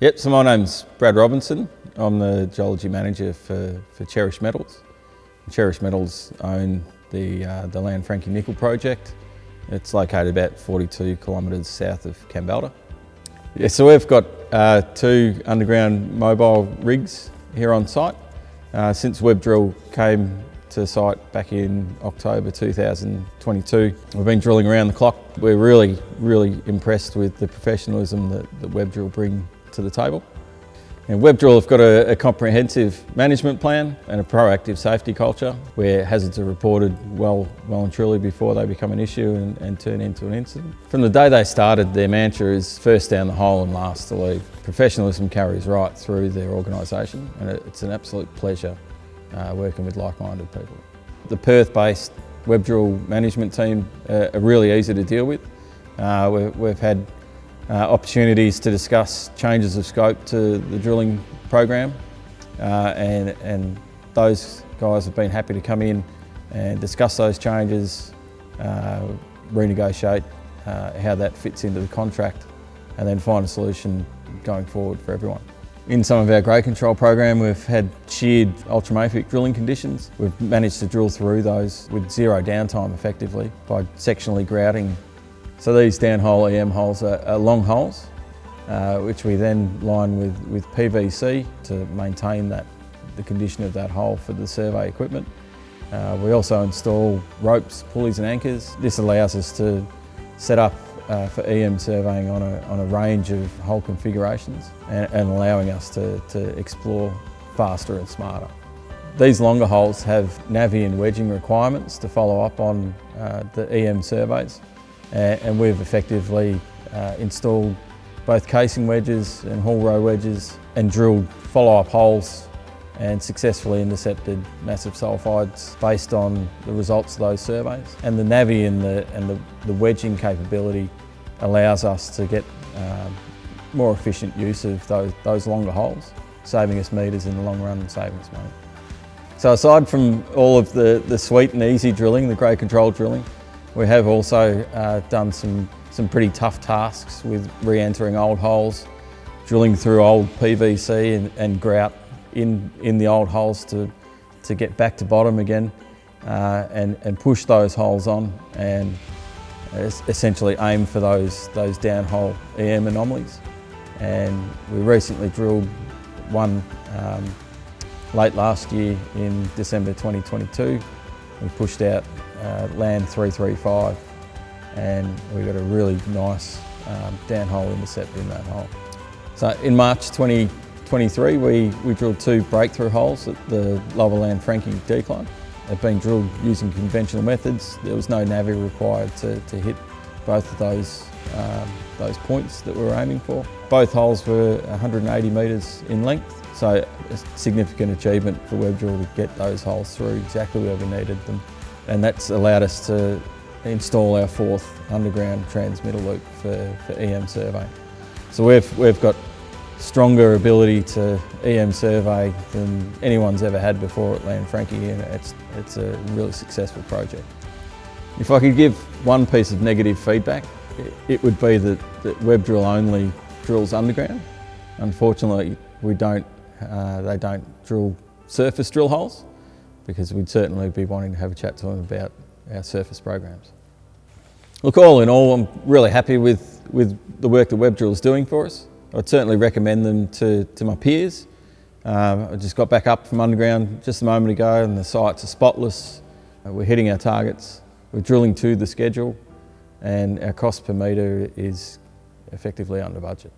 Yep, so my name's Brad Robinson. I'm the geology manager for Cherish Metals. Cherish Metals own the Lanfranchi Nickel project. It's located about 42 kilometres south of Kambalda. Yeah, so we've got two underground mobile rigs here on site. Since Webdrill came to site back in October 2022, we've been drilling around the clock. We're really impressed with the professionalism that Webdrill bring to the table. And Webdrill have got a comprehensive management plan and a proactive safety culture where hazards are reported well and truly before they become an issue and turn into an incident. From the day they started, their mantra is first down the hole and last to leave. Professionalism carries right through their organisation, and it's an absolute pleasure working with like-minded people. The Perth-based Webdrill management team are really easy to deal with. We've had opportunities to discuss changes of scope to the drilling program, and those guys have been happy to come in and discuss those changes, renegotiate how that fits into the contract, and then find a solution going forward for everyone. In some of our grade control program, we've had sheared ultramafic drilling conditions. We've managed to drill through those with zero downtime effectively by sectionally grouting. So these downhole EM holes are long holes, which we then line with PVC to maintain the condition of that hole for the survey equipment. We also install ropes, pulleys and anchors. This allows us to set up for EM surveying on a range of hole configurations and allowing us to explore faster and smarter. These longer holes have Navi and wedging requirements to follow up on the EM surveys. And we've effectively installed both casing wedges and haul row wedges and drilled follow-up holes and successfully intercepted massive sulphides based on the results of those surveys. And the Navi and the wedging capability allows us to get more efficient use of those longer holes, saving us metres in the long run and saving us money. So aside from all of the sweet and easy drilling, the grade control drilling, we have also done some pretty tough tasks with re-entering old holes, drilling through old PVC and grout in the old holes to get back to bottom again and push those holes on and essentially aim for those downhole EM anomalies. And we recently drilled one late last year in December 2022. We pushed out land 335 and we got a really nice downhole intercept in that hole. So in March 2023 we drilled two breakthrough holes at the lower Lanfranchi decline. They've been drilled using conventional methods. There was no Navi required to hit both of those points that we were aiming for. Both holes were 180 metres in length, so a significant achievement for Webdrill to get those holes through exactly where we needed them. And that's allowed us to install our fourth underground transmitter loop for EM survey. So we've got stronger ability to EM survey than anyone's ever had before at Lanfranchi, and it's a really successful project. If I could give one piece of negative feedback, it would be that Webdrill only drills underground. Unfortunately, they don't drill surface drill holes, because we'd certainly be wanting to have a chat to them about our surface programs. Look, all in all, I'm really happy with the work that Webdrill is doing for us. I'd certainly recommend them to my peers. I just got back up from underground just a moment ago and the sites are spotless. We're hitting our targets, we're drilling to the schedule, and our cost per metre is effectively under budget.